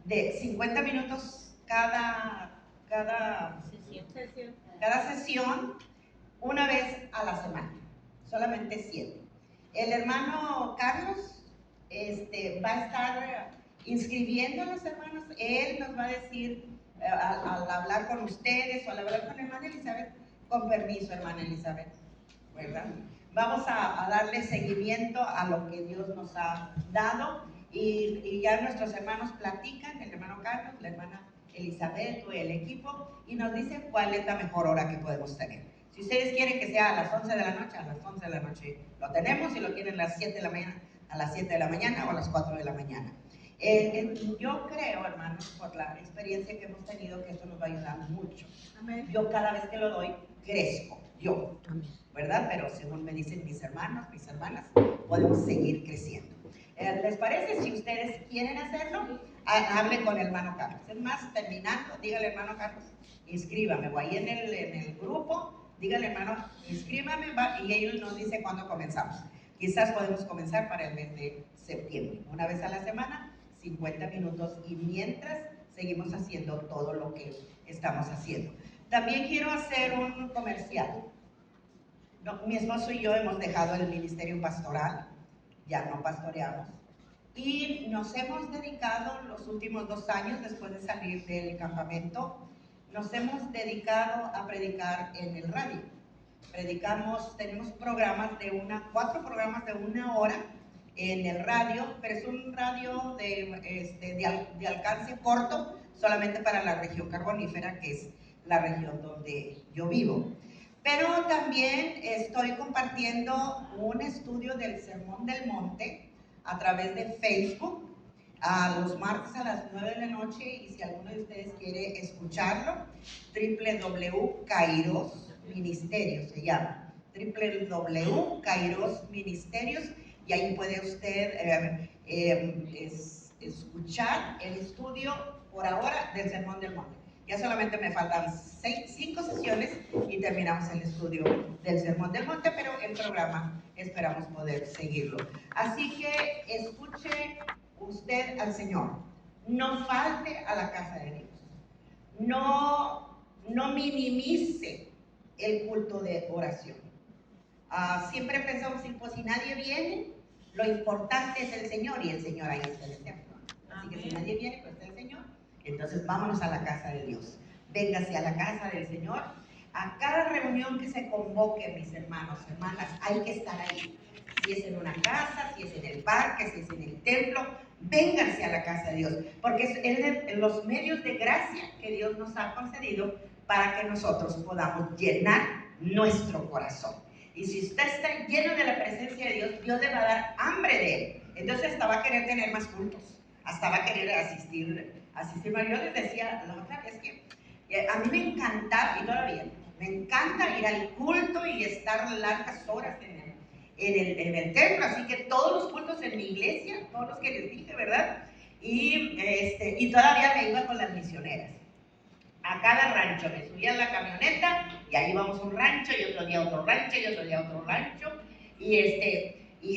de 50 minutos cada sesión, una vez a la semana, solamente 7. El hermano Carlos va a estar inscribiendo a los hermanos. Él nos va a decir, al hablar con ustedes o al hablar con hermana Elizabeth, con permiso, hermana Elizabeth, ¿verdad? Vamos a darle seguimiento a lo que Dios nos ha dado y ya nuestros hermanos platican, el hermano Carlos, la hermana Elizabeth o el equipo, y nos dicen cuál es la mejor hora que podemos tener. Si ustedes quieren que sea a las 11 de la noche, a las 11 de la noche lo tenemos. Si lo quieren a las 7 de la mañana, a las 7 de la mañana o a las 4 de la mañana. Yo creo, hermanos, por la experiencia que hemos tenido, que esto nos va a ayudar mucho. Amén. Yo cada vez que lo doy, crezco, yo, ¿verdad? Pero según me dicen mis hermanos, mis hermanas, podemos seguir creciendo. ¿Les parece? Si ustedes quieren hacerlo, hable con el hermano Carlos. Es más, terminando, dígale, hermano Carlos, inscríbame, o ahí en el grupo, dígale, hermano, inscríbame, y él nos dice cuándo comenzamos. Quizás podemos comenzar para el mes de septiembre, una vez a la semana, 50 minutos, y mientras seguimos haciendo todo lo que estamos haciendo. También quiero hacer un comercial. No, mi esposo y yo hemos dejado el ministerio pastoral, ya no pastoreamos, y nos hemos dedicado los últimos 2 años, después de salir del campamento, nos hemos dedicado a predicar en el radio. Predicamos, tenemos programas 4 programas de 1 hora en el radio, pero es un radio de alcance corto, solamente para la región carbonífera, que es la región donde yo vivo. Pero también estoy compartiendo un estudio del Sermón del Monte a través de Facebook, a los martes a las 9 de la noche, y si alguno de ustedes quiere escucharlo, www.kairosministerios se llama, www.kairosministerios, y ahí puede usted escuchar el estudio por ahora del Sermón del Monte. Ya solamente me faltan 5 sesiones y terminamos el estudio del Sermón del Monte, pero el programa esperamos poder seguirlo. Así que escuche usted al Señor, no falte a la casa de Dios, no minimice el culto de oración. Siempre pensamos, pues si nadie viene, lo importante es el Señor, y el Señor ahí está en el templo. Así que si nadie viene, pues está el Señor. Entonces vámonos a la casa de Dios. Véngase a la casa del Señor. A cada reunión que se convoque, mis hermanos, hermanas, hay que estar ahí. Si es en una casa, si es en el parque, si es en el templo, vénganse a la casa de Dios, porque es los medios de gracia que Dios nos ha concedido para que nosotros podamos llenar nuestro corazón. Y si usted está lleno de la presencia de Dios, Dios le va a dar hambre de Él. Entonces hasta va a querer tener más cultos, hasta va a querer asistir. Yo les decía la otra vez que a mí me encantaba, y todavía me encanta ir al culto y estar largas horas en el templo. Así que todos los cultos en mi iglesia, todos los que les dije, ¿verdad? Y todavía me iba con las misioneras a cada rancho, me subía en la camioneta y ahí íbamos a un rancho, y otro día a otro rancho, y otro día a otro rancho, y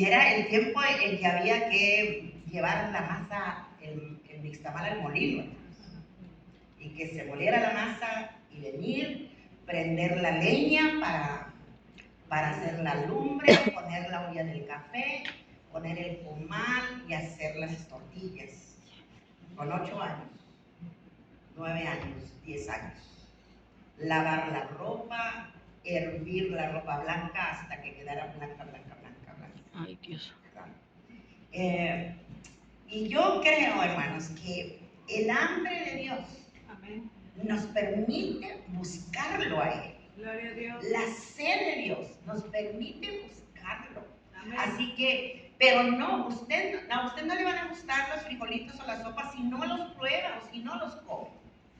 era el tiempo en que había que llevar la masa, el nixtamal al molino, y que se moliera la masa y venir, prender la leña para hacer la lumbre, poner la olla del café, poner el comal y hacer las tortillas. Con 8 años, 9 años, 10 años. Lavar la ropa, hervir la ropa blanca hasta que quedara blanca, blanca, blanca, blanca. Ay, Dios. Y yo creo, hermanos, que el hambre de Dios nos permite buscarlo a Él. Gloria a Dios. La sed de Dios nos permite buscarlo. Amén. Así que, pero no, a usted no le van a gustar los frijolitos o la sopa si no los prueba o si no los come.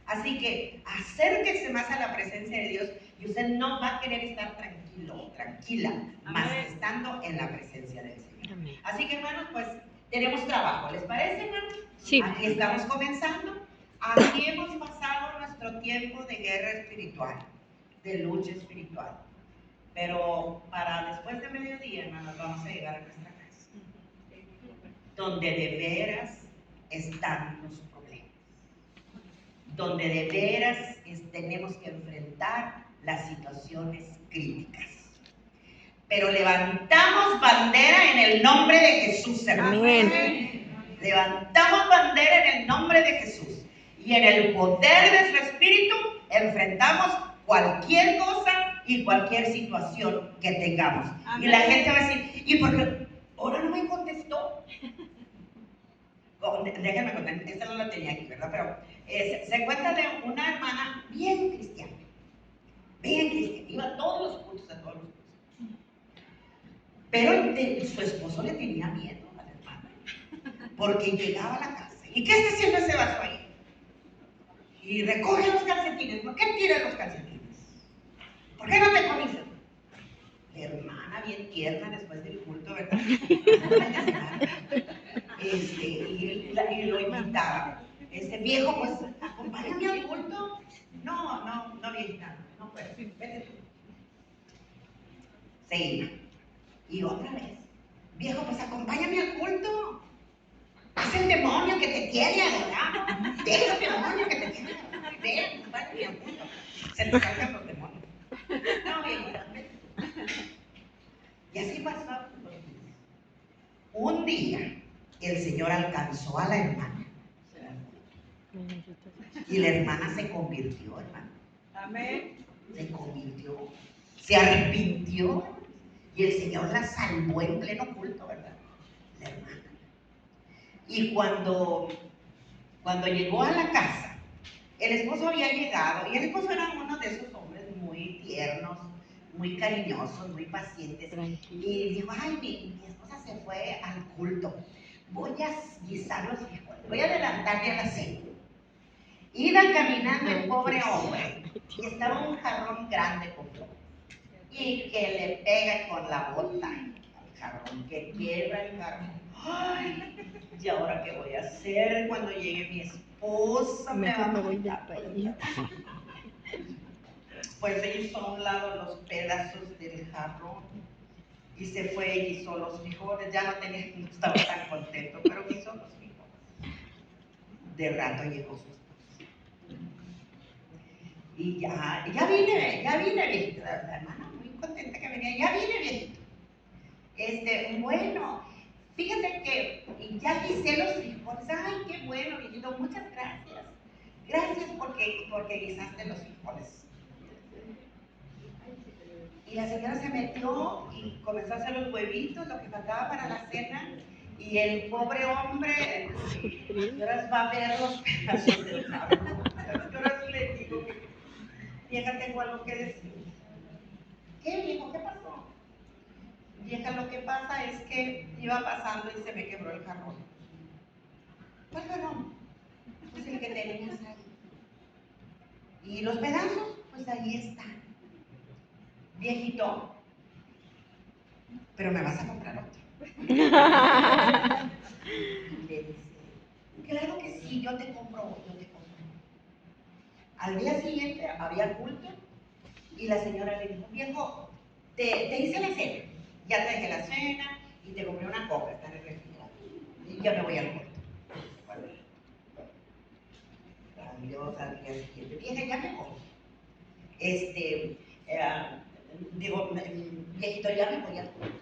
Así que acérquese más a la presencia de Dios y usted no va a querer estar tranquilo, tranquila, más que estando en la presencia del Señor. Amén. Así que, hermanos, pues tenemos trabajo. ¿Les parece, hermanos? Sí. Aquí estamos comenzando. Aquí hemos pasado nuestro tiempo de guerra espiritual, de lucha espiritual. Pero para después de mediodía, hermanos, vamos a llegar a nuestra casa, donde de veras están los problemas. donde de veras tenemos que enfrentar las situaciones críticas. Pero levantamos bandera en el nombre de Jesús, hermano. Amén. Levantamos bandera en el nombre de Jesús. Y en el poder de su Espíritu enfrentamos cualquier cosa y cualquier situación que tengamos. Amén. Y la gente va a decir, ¿y por qué ahora no me contestó? Déjenme contar, esta no la tenía aquí, ¿verdad? Pero se cuenta de una hermana bien cristiana. Iba a todos los cultos, a todos los cultos. Pero su esposo le tenía miedo a la hermana, porque llegaba a la casa. ¿Y qué está haciendo ese vaso ahí? Y recoge los calcetines. ¿Por qué tira los calcetines? ¿Por qué no te comienzas? La hermana bien tierna después del culto, ¿verdad? Y lo invitaba. Viejo, pues, acompáñame al culto. No, viejita, no puedo. Vete tú. Se iba. Y otra vez. Viejo, pues, acompáñame al culto. Es el demonio que te tiene agarrado. Deja el demonio que te tiene agarrado. Ven, acompáñame al culto. Se le cargan los demonios. No, viejita, vete tú. Y así pasó. Un día, el Señor alcanzó a la hermana. Y la hermana se convirtió, hermano. Amén. Se convirtió. Se arrepintió. Y el Señor la salvó en pleno culto, ¿verdad? La hermana. Y cuando llegó a la casa, el esposo había llegado. Y el esposo era uno de esos hombres muy tiernos, muy cariñosos, muy pacientes. Y dijo, ay, mi esposa se fue al culto. Voy a guisar los frijoles. Voy a adelantarle a la cena. Iba caminando el pobre hombre y estaba un jarrón grande con flores. Y que le pega con la bota al jarrón, que quiebra el jarrón. Ay, ¿y ahora qué voy a hacer cuando llegue mi esposa? Mejor me voy del país. Pues se hizo a un lado los pedazos del jarrón y se fue y hizo los frijoles. Ya no estaba tan contento, pero hizo los frijoles. De rato llegó su esposa. Y ya vine, viejito. La hermana muy contenta que venía. Ya vine, viejito. Bueno, fíjate que ya guisé los frijoles. Ay, qué bueno, viejito. Muchas gracias. Gracias porque guisaste los frijoles. Y la señora se metió y comenzó a hacer los huevitos, lo que faltaba para la cena. Y el pobre hombre, ahora va a ver los pedazos del jarrón. Ahora le digo, vieja, tengo algo que decir. ¿Qué, viejo? ¿Qué pasó? Vieja, lo que pasa es que iba pasando y se me quebró el jarrón. ¿Cuál jarrón? Pues el que tenías ahí. ¿Y los pedazos? Pues ahí están. Viejito, pero me vas a comprar otro. Le dice, claro que sí, yo te compro. Al día siguiente había culto y la señora le dijo, viejo, te hice la cena, ya te dejé la cena y te compré una coca, está en el refrigerador. Y ya me voy al culto. Dios, al día siguiente, vieja, ya me voy. Viejito, ya me voy al culto.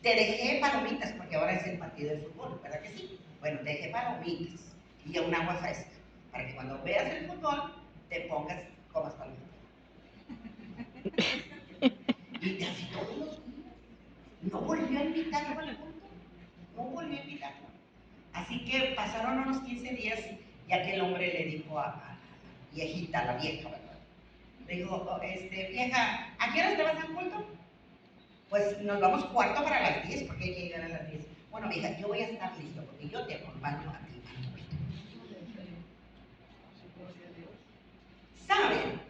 Te dejé palomitas, porque ahora es el partido de fútbol, ¿verdad que sí? Bueno, te dejé palomitas y un agua fresca, para que cuando veas el fútbol, te pongas, comas palomitas. Y así todos los días. No volvió a invitarlo al culto. No volvió a invitarlo. Así que pasaron unos 15 días y aquel hombre le dijo a la viejita, a la vieja, ¿verdad? Le dijo, vieja, ¿a qué hora te vas al culto? Pues nos vamos cuarto para las 10, porque hay que llegar a las 10. Bueno, vieja, yo voy a estar listo, porque yo te acompaño a ti. ¿Saben?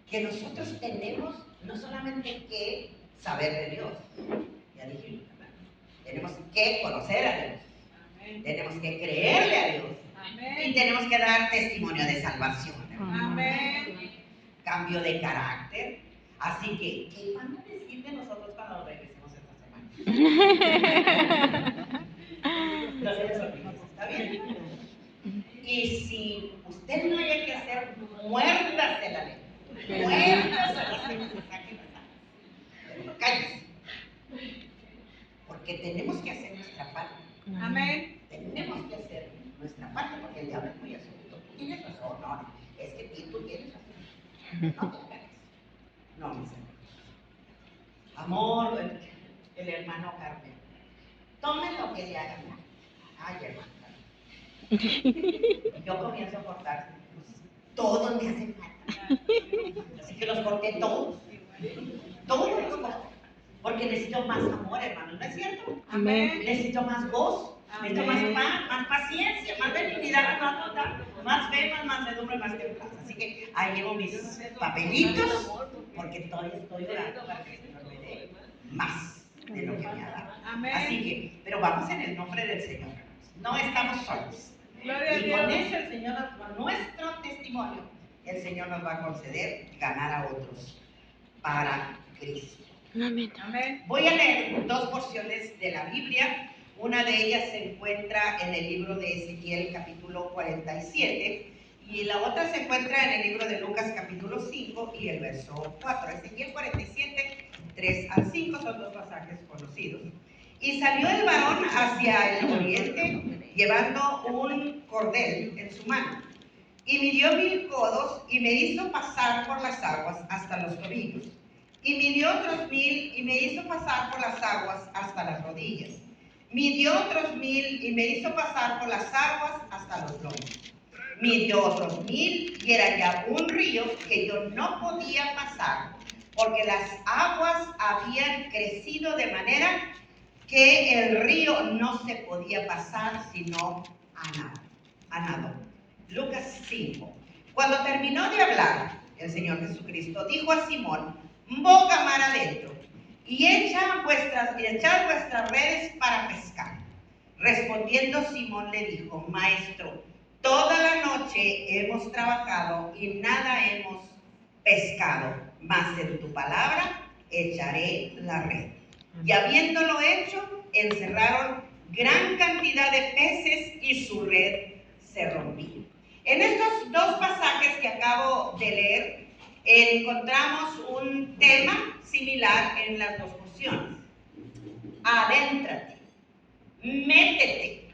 Que nosotros tenemos no solamente que saber de Dios, ya dije, tenemos que conocer a Dios. Amén. Tenemos que creerle a Dios. Amén. Y tenemos que dar testimonio de salvación. Amén. Cambio de carácter. Así que, ¿qué van a decir de nosotros cuando regresemos esta semana? No se les olvide, ¿está bien? Y si usted no haya que hacer, muérdase la lengua. Muérdase la lengua. Pero cállese. Porque tenemos que hacer nuestra parte. Amén. Tenemos que hacer nuestra parte, porque el diablo es muy astuto. Tú tienes razón, no, es que tú tienes razón. No te hagas. No, mis hermanos. Amor, el hermano Carmen. Tomen lo que le hagan. Ay, hermano. Yo comienzo a cortar. Pues, todos me hacen falta. Así que los corté todos. Todos los corté. Porque necesito más amor, hermano, ¿no es cierto? Amén. Necesito más gozo, necesito más paz, más paciencia, más benignidad, más bondad, más fe, más mansedumbre, más templanza. Así que ahí llevo mis papelitos, porque todavía estoy orando para que el Señor me dé más de lo que me ha dado. Amén. Así que, pero vamos en el nombre del Señor. No estamos solos. Gloria a Y con Dios. eso el Señor, con nuestro testimonio, el Señor nos va a conceder ganar a otros para Cristo. Amén. Amén. Voy a leer dos porciones de la Biblia. Una de ellas se encuentra en el libro de Ezequiel, capítulo 47, y la otra se encuentra en el libro de Lucas, capítulo 5 y el verso 4. Ezequiel 47, 3 al 5 son dos pasajes conocidos. Y salió el varón hacia el oriente, llevando un cordel en su mano, y midió 1000 codos, y me hizo pasar por las aguas hasta los tobillos. Y midió otros 1000 y me hizo pasar por las aguas hasta las rodillas. Midió otros 1000 y me hizo pasar por las aguas hasta los lomos. Midió otros 1000 y era ya un río que yo no podía pasar, porque las aguas habían crecido de manera que el río no se podía pasar sino a nado. Lucas 5. Cuando terminó de hablar, el Señor Jesucristo dijo a Simón: boca mar adentro, y echad vuestras redes para pescar. Respondiendo Simón le dijo: Maestro, toda la noche hemos trabajado y nada hemos pescado, mas en tu palabra echaré la red. Y habiéndolo hecho, encerraron gran cantidad de peces y su red se rompió. En estos dos pasajes que acabo de leer, encontramos un tema similar en las dos porciones. Adéntrate, métete,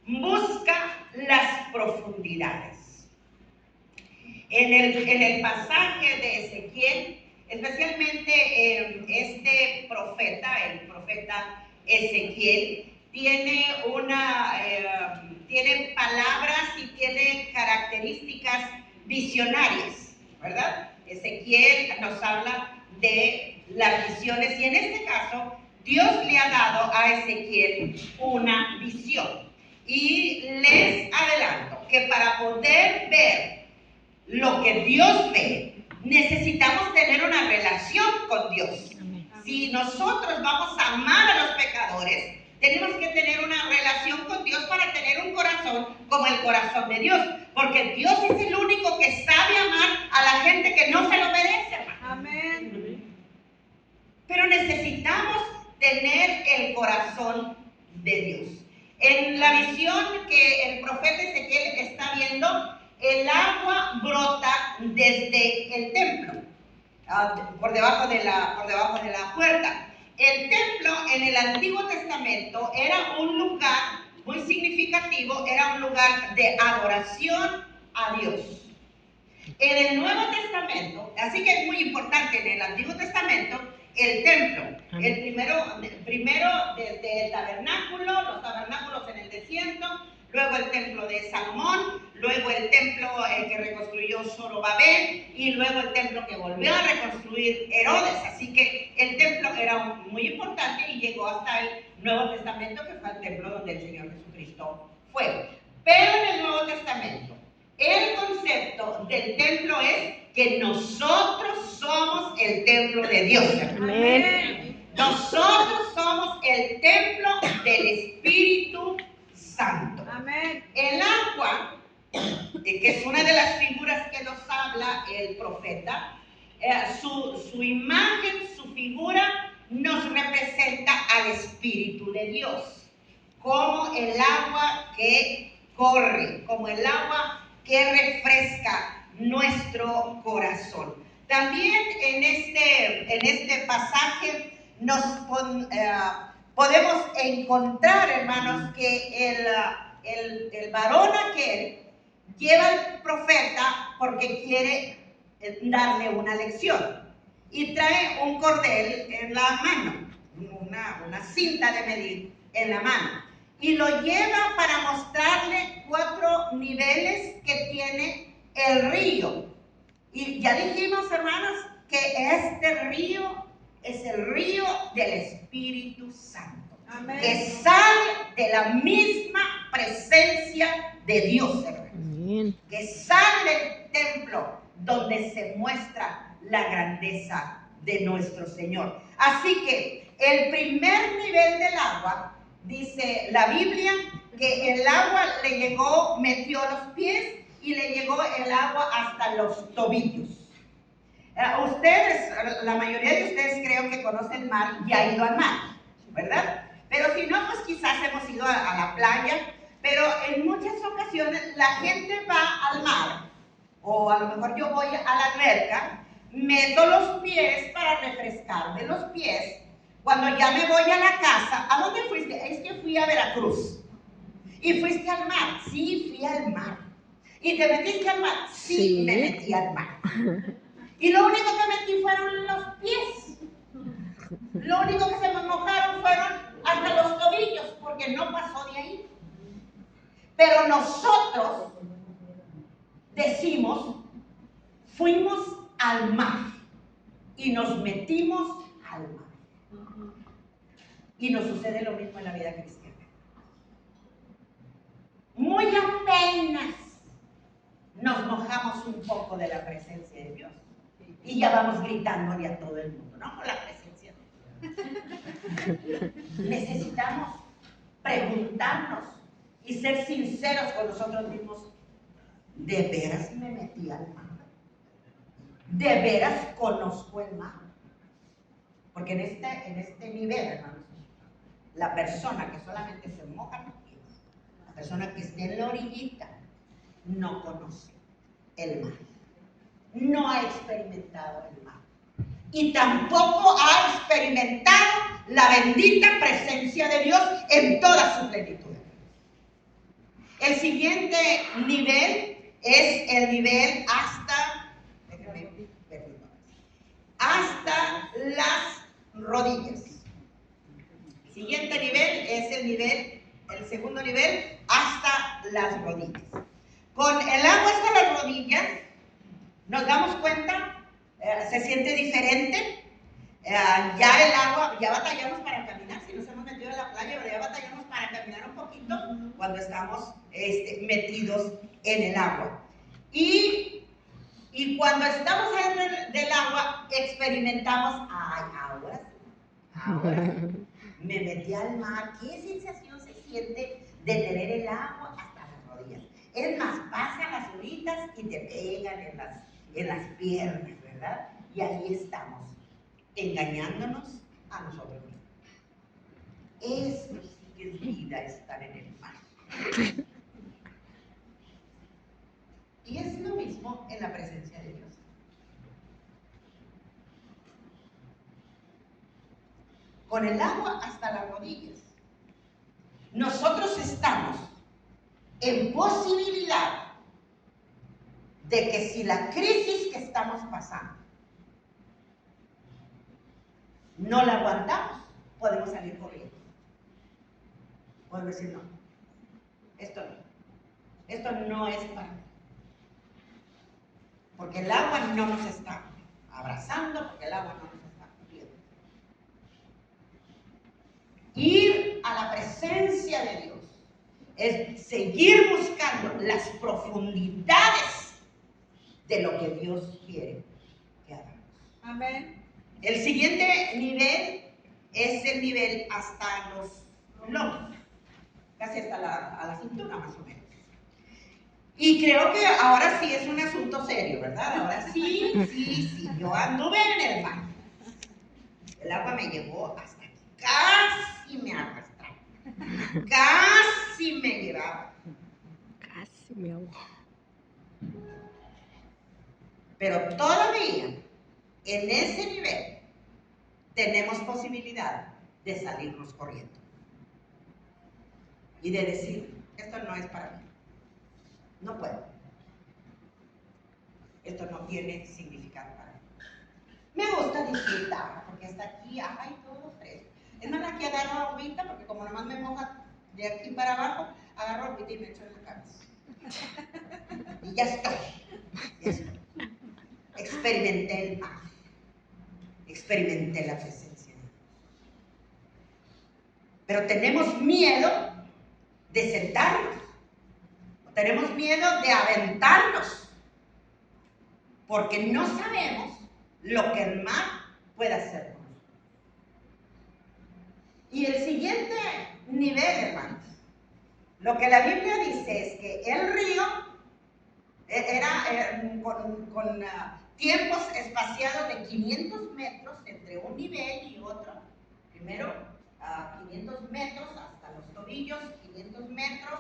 busca las profundidades. En el pasaje de Ezequiel, especialmente este profeta, el profeta Ezequiel, tiene palabras y tiene características visionarias, ¿verdad? Ezequiel nos habla de las visiones y en este caso Dios le ha dado a Ezequiel una visión. Y les adelanto que para poder ver lo que Dios ve, necesitamos tener una relación con Dios. Si nosotros vamos a amar a los pecadores, tenemos que tener una relación con Dios para tener un corazón como el corazón de Dios. Porque Dios es el único que sabe amar a la gente que no se lo merece, hermano. Amén. Pero necesitamos tener el corazón de Dios. En la visión que el profeta Ezequiel está viendo, el agua brota desde el templo, por debajo de la puerta. El templo en el Antiguo Testamento era un lugar muy significativo, era un lugar de adoración a Dios. En el Nuevo Testamento, así que es muy importante, en el Antiguo Testamento, el templo, el primero desde el tabernáculo, los tabernáculos en el desierto, luego el templo de Salomón, luego el templo que reconstruyó Zorobabel y luego el templo que volvió a reconstruir Herodes. Así que el templo era muy importante y llegó hasta el Nuevo Testamento, que fue el templo donde el Señor Jesucristo fue. Pero en el Nuevo Testamento, el concepto del templo es que nosotros somos el templo de Dios. Amén. Nosotros somos el templo del Espíritu Santo. Amén. El agua, que es una de las figuras que nos habla el profeta, su imagen, su figura nos representa al Espíritu de Dios, como el agua que corre, como el agua que refresca nuestro corazón. También en este pasaje podemos encontrar, hermanos, que el varón aquel lleva al profeta porque quiere darle una lección y trae un cordel en la mano, una cinta de medir en la mano, y lo lleva para mostrarle 4 niveles que tiene el río. Y ya dijimos, hermanos, que este río es el río del Espíritu Santo. Amén. Que sale de la misma presencia de Dios, hermanos. Amén. Que sale del templo donde se muestra la grandeza de nuestro Señor. Así que el primer nivel del agua, dice la Biblia, que el agua le llegó, metió los pies y le llegó el agua hasta los tobillos. Ustedes, la mayoría de ustedes creo que conocen el mar y ha ido al mar, ¿verdad? Pero si no, pues quizás hemos ido a la playa, pero en muchas ocasiones la gente va al mar, o a lo mejor yo voy a la alberca, meto los pies para refrescarme los pies. Cuando ya me voy a la casa, ¿a dónde fuiste? Es que fui a Veracruz. ¿Y fuiste al mar? Sí, fui al mar. ¿Y te metiste al mar? Sí, me metí al mar. Y lo único que metí fueron los pies. Lo único que se me mojaron fueron hasta los tobillos, porque no pasó de ahí. Pero nosotros decimos, fuimos al mar y nos metimos al mar. Y nos sucede lo mismo en la vida cristiana. Muy apenas nos mojamos un poco de la presencia de Dios y ya vamos gritándole a todo el mundo, ¿no? Por la presencia de Dios. Necesitamos preguntarnos y ser sinceros con nosotros mismos. ¿De veras me metí al mar? ¿De veras conozco el mar? Porque en este nivel, hermanos, la persona que solamente se moja los pies, la persona que esté en la orillita, no conoce el mar, no ha experimentado el mar y tampoco ha experimentado la bendita presencia de Dios en toda su plenitud. El siguiente nivel es el nivel hasta las rodillas. El siguiente nivel es el segundo nivel, hasta las rodillas. Con el agua hasta las rodillas, nos damos cuenta, se siente diferente. Ya el agua, ya batallamos para caminar, si nos hemos metido en la playa, pero ya batallamos para caminar un poquito cuando estamos metidos en el agua. Y cuando estamos dentro del agua, experimentamos, ay, ahora sí, me metí al mar. ¿Qué sensación se siente de tener el agua hasta las rodillas? Es más, pasan las horitas y te pegan en las piernas, ¿verdad? Y ahí estamos, engañándonos a nosotros mismos. Esto sí que es vida, estar en el mar. Y es lo mismo en la presencia de Dios. Con el agua hasta las rodillas, nosotros estamos en posibilidad de que si la crisis que estamos pasando no la aguantamos, podemos salir corriendo. Podemos decir, no, esto no es para mí. Porque el agua no nos está abrazando, porque el agua no nos está cubriendo. Ir a la presencia de Dios es seguir buscando las profundidades de lo que Dios quiere que hagamos. Amén. El siguiente nivel es el nivel hasta los lomos, casi hasta la cintura más o menos. Y creo que ahora sí es un asunto serio, ¿verdad? Ahora sí, yo anduve en el mar. El agua me llevó hasta aquí, casi me arrastraba, casi me llevaba. Mi agua. Pero todavía, en ese nivel, tenemos posibilidad de salirnos corriendo. Y de decir, esto no es para mí. No puedo. Esto no tiene significado para mí. Me gusta disfrutar, porque está aquí, ay, todo fresco. Es más, aquí agarro agüita, porque como nomás me moja de aquí para abajo, agarro agüita y me echo en la cabeza. Y ya estoy. Ya estoy. Experimenté el mar. Experimenté la presencia de Dios. Pero tenemos miedo de sentarnos. Tenemos miedo de aventarnos. Porque no sabemos lo que el mar puede hacer con nosotros. Y el siguiente nivel, hermanos, lo que la Biblia dice es que el río era con tiempos espaciados de 500 metros entre un nivel y otro. Primero 500 metros hasta los tobillos, 500 metros,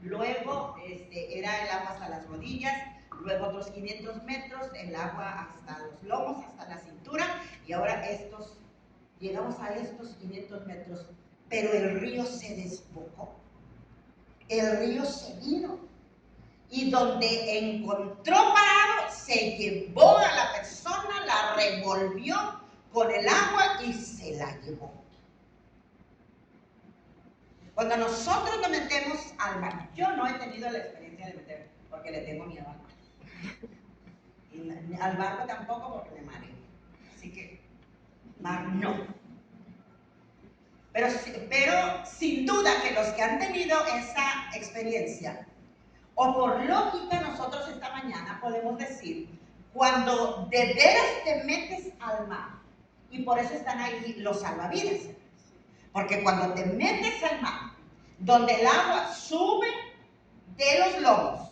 luego era el agua hasta las rodillas, luego otros 500 metros, el agua hasta los lomos, hasta la cintura, y ahora llegamos a estos 500 metros, pero el río se desbocó, el río se vino, y donde encontró parado, se llevó a la persona, la revolvió con el agua y se la llevó. Cuando nosotros nos metemos al mar, yo no he tenido la experiencia de meterme, porque le tengo miedo al mar. Y al barco tampoco, porque me mareo. Así que, mar no. Pero sin duda que los que han tenido esa experiencia, o por lógica nosotros esta mañana podemos decir, cuando de veras te metes al mar, y por eso están ahí los salvavidas, porque cuando te metes al mar, donde el agua sube de los lomos,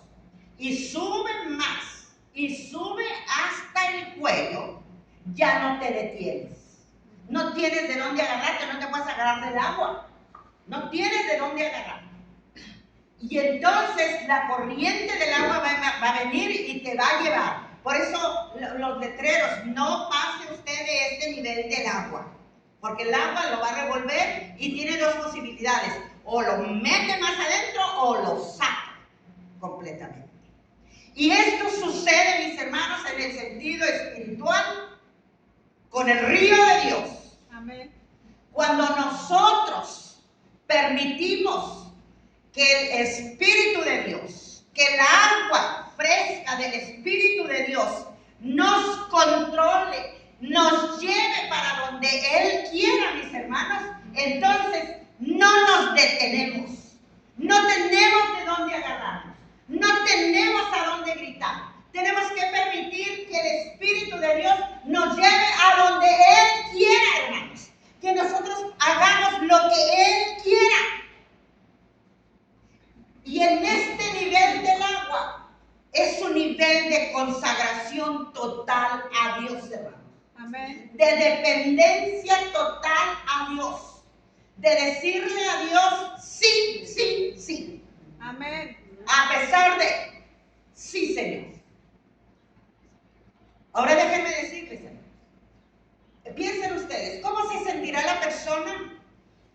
y sube más, y sube hasta el cuello, ya no te detienes. No tienes de dónde agarrarte, no te puedes agarrar del agua. No tienes de dónde agarrar. Y entonces la corriente del agua va a venir y te va a llevar. Por eso los letreros, no pase usted de este nivel del agua. Porque el agua lo va a revolver y tiene dos posibilidades. O lo mete más adentro o lo saca completamente. Y esto sucede, mis hermanos, en el sentido espiritual con el río de Dios. Amén. Cuando nosotros permitimos que el Espíritu de Dios, que el agua fresca del Espíritu de Dios nos controle, nos lleve para donde Él quiera, mis hermanos, entonces no nos detenemos, no tenemos de dónde agarrarnos, no tenemos a dónde gritar. Tenemos que permitir que el Espíritu de Dios nos lleve a donde Él quiera, hermanos. Que nosotros hagamos lo que Él quiera. Y en este nivel del agua es un nivel de consagración total a Dios, hermanos. Amén. De dependencia total a Dios. De decirle a Dios sí, sí, sí. Amén. A pesar de sí, Señor. Ahora déjenme decirles, piensen ustedes, ¿cómo se sentirá la persona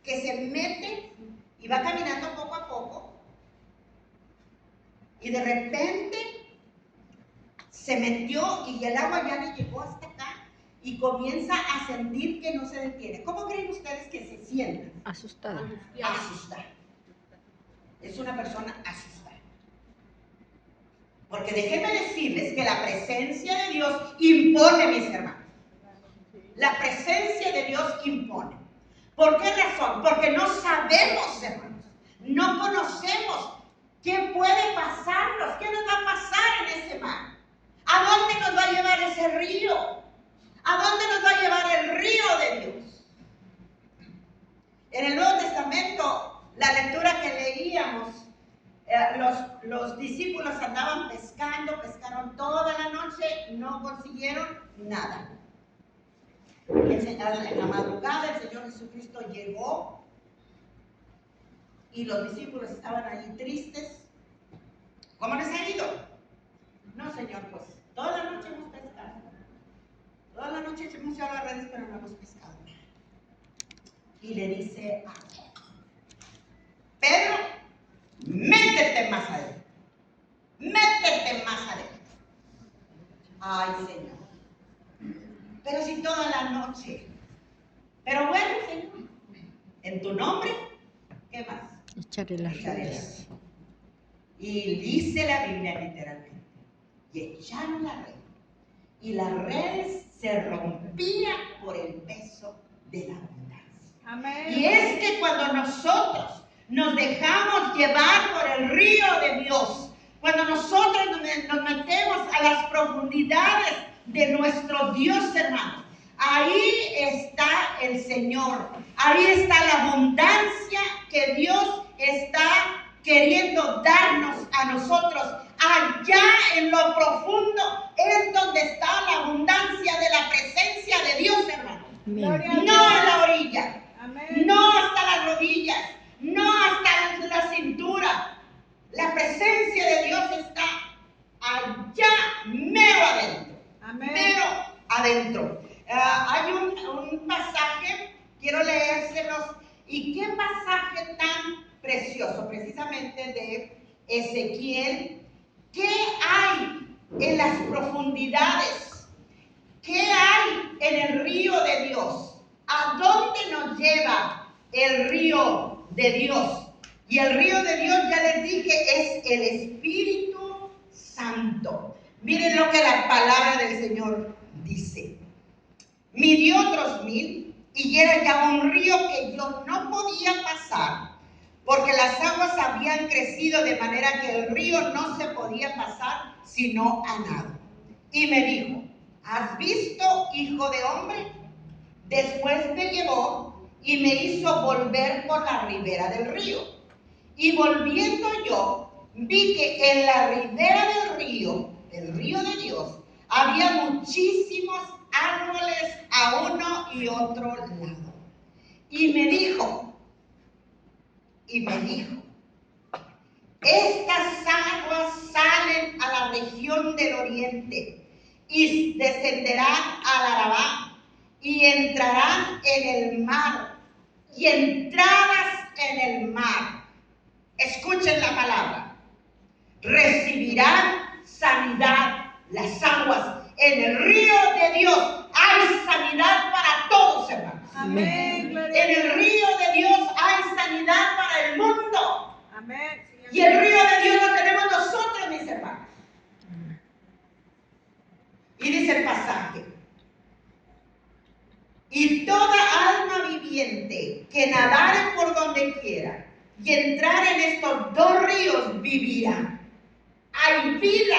que se mete y va caminando poco a poco y de repente se metió y el agua ya le llegó hasta acá y comienza a sentir que no se detiene? ¿Cómo creen ustedes que se sienten? Asustada. Asustada. Es una persona asustada. Porque déjenme decirles que la presencia de Dios impone, mis hermanos. La presencia de Dios impone. ¿Por qué razón? Porque no sabemos, hermanos. No conocemos qué puede pasarnos, qué nos va a pasar en ese mar. ¿A dónde nos va a llevar ese río? ¿A dónde nos va a llevar el río de Dios? En el Nuevo Testamento, la lectura que leíamos, los discípulos andaban pescando, pescaron toda la noche, no consiguieron nada. En la madrugada el Señor Jesucristo llegó y los discípulos estaban allí tristes, ¿Cómo les ha ido? No, Señor, pues toda la noche hemos pescado. Toda la noche hemos echado las redes, pero no hemos pescado. Y le dice a Pedro, métete más adentro. Métete más adentro. Ay, Señor. Pero si toda la noche. Pero bueno, Señor. En tu nombre, ¿qué más? Echaré las redes. Y dice la Biblia literalmente. Y echaron la red. Y las redes se rompían por el peso de la abundancia. Amén. Y es que cuando nosotros nos dejamos llevar por el río de Dios, cuando nosotros nos metemos a las profundidades de nuestro Dios, hermanos, ahí está el Señor, ahí está la abundancia que Dios está queriendo darnos a nosotros. Allá en lo profundo es donde está la abundancia de la presencia de Dios, hermano. Amén. No a la orilla, Amén. no hasta las rodillas, no hasta la cintura. La presencia de Dios está allá, mero adentro. Amén. Mero adentro. Hay un pasaje, quiero leérselos. ¿Y qué pasaje tan precioso? Precisamente de Ezequiel. ¿Qué hay en las profundidades? ¿Qué hay en el río de Dios? ¿A dónde nos lleva el río de Dios? Y el río de Dios, ya les dije, es el Espíritu Santo. Miren lo que la palabra del Señor dice. Midió otros 1000 y era ya un río que yo no podía pasar, porque las aguas habían crecido de manera que el río no se podía pasar sino a nado. Y me dijo, ¿has visto, hijo de hombre? Después me llevó y me hizo volver por la ribera del río. Y volviendo yo, vi que en la ribera del río, el río de Dios, había muchísimos árboles a uno y otro lado. Y me dijo, estas aguas salen a la región del oriente y descenderán al Arabá y entrarán en el mar. Y entradas en el mar, escuchen la palabra, recibirán sanidad. Las aguas en el río de Dios hay sanidad para todos, hermanos. Amén. Gloria En el río de Dios hay sanidad para el mundo. Amén. Y el río de Dios lo tenemos nosotros, mis hermanos. Y dice el pasaje, y toda alma viviente que nadare por donde quiera y entrar en estos dos ríos vivirá. Hay vida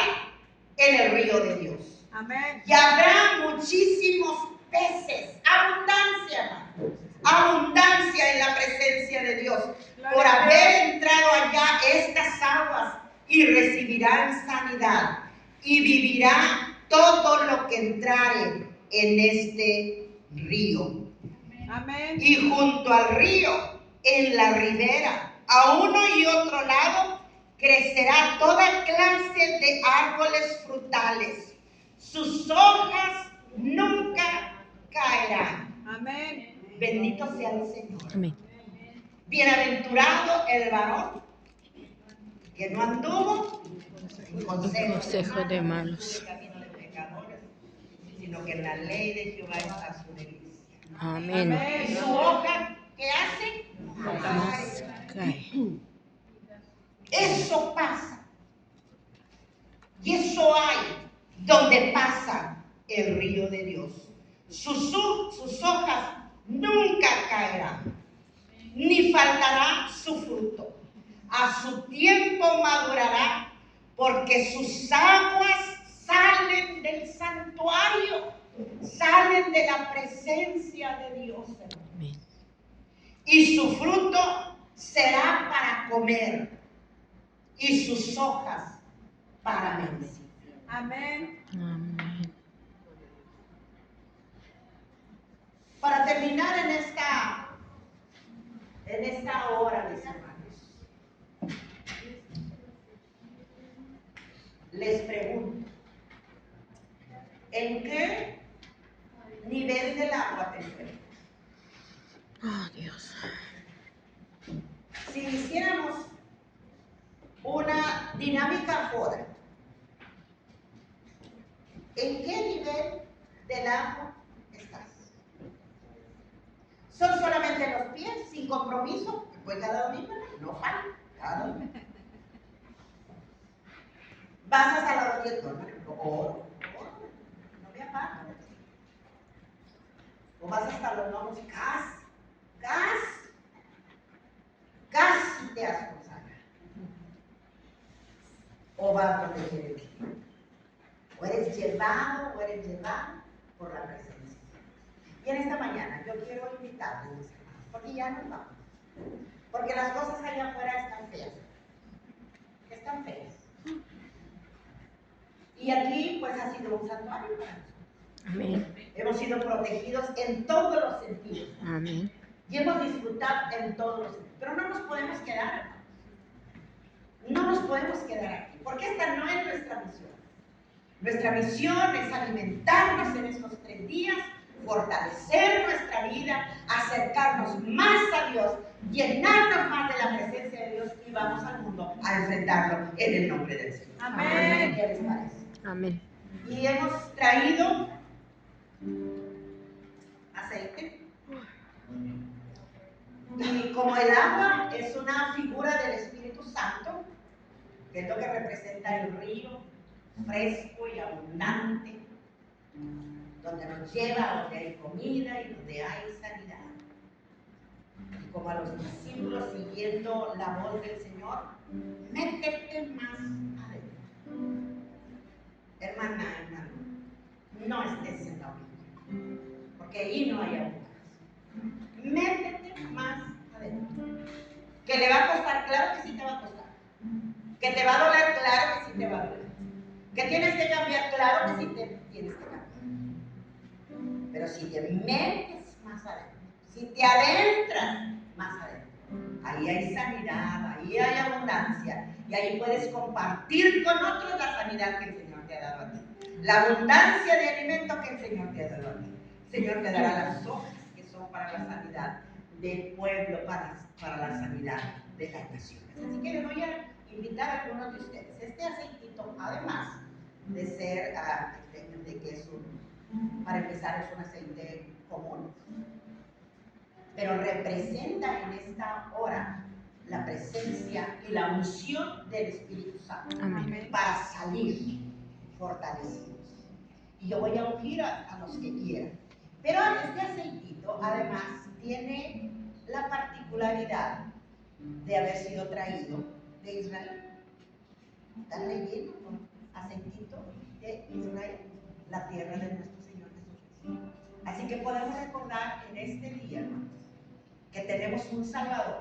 en el río de Dios. Amén. Y habrá muchísimos peces, abundancia, hermano, abundancia en la presencia de Dios, por haber entrado allá estas aguas, y recibirán sanidad, y vivirá todo lo que entrare en este río. Amén. Y junto al río, en la ribera, a uno y otro lado, crecerá toda clase de árboles frutales. Sus hojas nunca caerán. Amén. Bendito sea el Señor. Amén. Bienaventurado el varón que no anduvo en Consejo de malos, en camino de pecadores, sino que en la ley de Jehová está su delicia. amén. Amén. Y su hoja, ¿qué hace? Más cae. Eso pasa. Y eso hay donde pasa el río de Dios. Sus hojas nunca caerán, ni faltará su fruto. A su tiempo madurará, porque sus aguas salen del santuario, salen de la presencia de Dios. Amén. Y su fruto será para comer, y sus hojas para bendecir. Amén. Amén. Para terminar en esta hora, mis hermanos, les pregunto, ¿en qué nivel del agua te encuentras? Oh, Dios. Si hiciéramos una dinámica ahora, ¿en qué nivel del agua estás? ¿Son solamente los pies, sin compromiso? Pues cada domingo, no falta, cada domingo. Vas hasta la rodilla, no me aparto. O vas hasta los lomos, casi te has consagrado. O vas donde quieres ir. O eres llevado por la presencia. Y en esta mañana yo quiero invitarles, mis hermanos, porque ya nos vamos. Porque las cosas allá afuera están feas. Están feas. Y aquí pues ha sido un santuario para nosotros. Amén. Hemos sido protegidos en todos los sentidos. Amén. Y hemos disfrutado en todos los sentidos. Pero no nos podemos quedar, hermanos. No nos podemos quedar aquí, porque esta no es nuestra misión. Nuestra misión es alimentarnos en estos 3 días, fortalecer nuestra vida, acercarnos más a Dios, llenarnos más de la presencia de Dios y vamos al mundo a enfrentarlo en el nombre del Señor. Amén. ¿Qué les parece? Amén. Y hemos traído aceite. Y como el agua es una figura del Espíritu Santo, que es lo que representa el río fresco y abundante, donde nos lleva, donde hay comida y donde hay sanidad. Y como a los discípulos siguiendo la voz del Señor, métete más adentro. Hermana, hermano, no estés en la orilla, porque allí no hay agujas. Métete más adentro. Que le va a costar, claro que sí te va a costar. Que te va a doler, claro que sí te va a doler. Que tienes que cambiar, claro que sí te tienes que cambiar. Pero si te metes más adentro, si te adentras más adentro, ahí hay sanidad, ahí hay abundancia, y ahí puedes compartir con otros la sanidad que el Señor te ha dado a ti. La abundancia de alimento que el Señor te ha dado a ti. El Señor te dará las hojas que son para la sanidad del pueblo, para la sanidad de las naciones. Así que les voy a invitar a algunos de ustedes. Este aceitito, además de ser, de que es para empezar, es un aceite común, pero representa en esta hora la presencia y la unción del Espíritu Santo. Amén. Para salir fortalecidos. Y yo voy a ungir a los que quieran. Pero este aceitito además tiene la particularidad de haber sido traído de Israel. Están leyendo con aceitito de Israel, la tierra de nuestro Señor Jesucristo. Así que podemos recordar en este día, hermanos, que tenemos un Salvador